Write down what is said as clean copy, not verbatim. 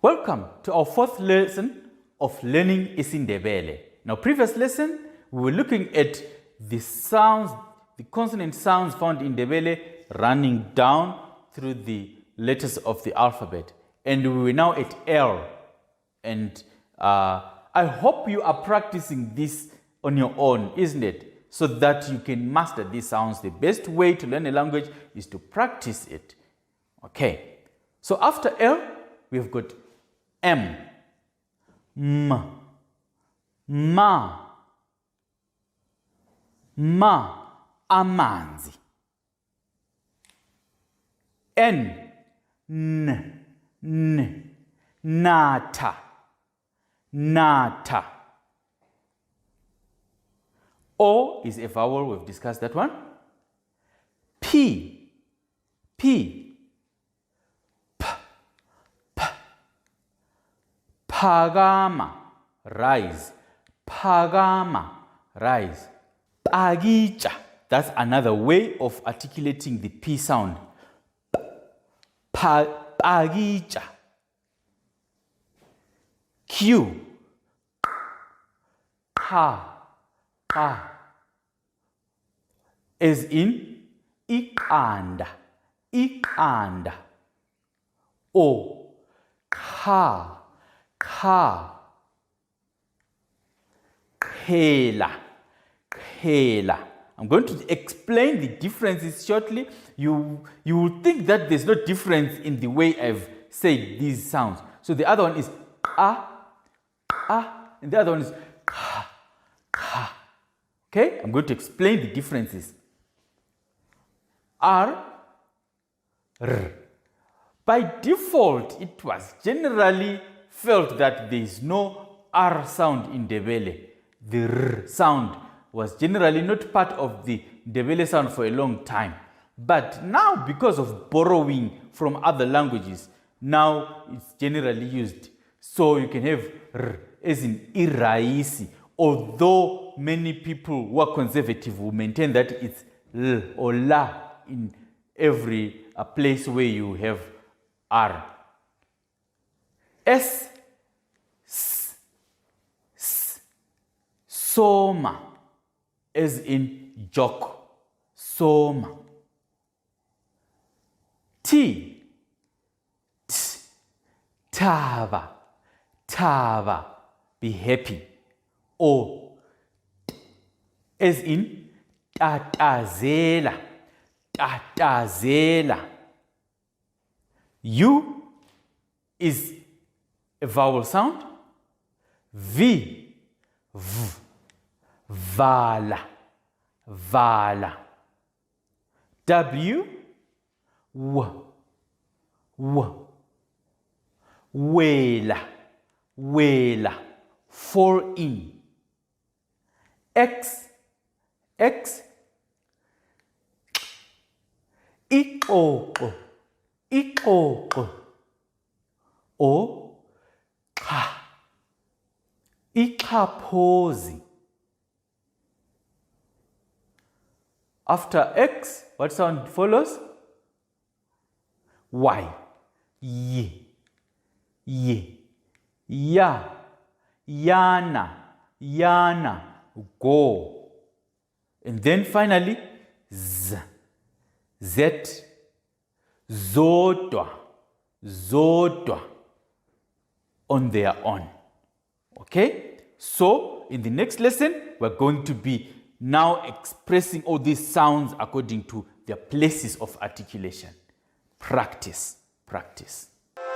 Welcome to our fourth lesson of learning Ndebele. Now, previous lesson, we were looking at the sounds, the consonant sounds found in Ndebele running down through the letters of the alphabet. And we were now at L. And I hope you are practicing this on your own, isn't it? So that you can master these sounds. The best way to learn a language is to practice it. Okay. So after L, we've got M, M, Ma, amanzi. N, nata, O is a vowel, we've discussed that one. P, Phakama, rise. Phakama, rise. Phakitsha, that's another way of articulating the P sound. Phakitsha. Q, as in iqanda. O, kha. Khela. I'm going to explain the differences shortly. You will think that there's no difference in the way I've said these sounds. So the other one is and the other one is ka. Okay? I'm going to explain the differences. R. By default, it was generally felt that there is no R sound in Ndebele. The R sound was generally not part of the Ndebele sound for a long time. But now, because of borrowing from other languages, now it's generally used. So you can have R as in iraisi, although many people who are conservative will maintain that it's L or La in every place where you have R. S, soma, as in joke, soma. T, tava, be happy. O, as in tatazela. U is a vowel sound. V, vala. W, wela, fall in. X, iqoqo. O, cha, iqaphozi. After X, what sound follows? Y, ye, ya, yana, go. And then finally, Z, zodwa, on their own. Okay? So, in the next lesson, we're going to be now expressing all these sounds according to their places of articulation. Practice.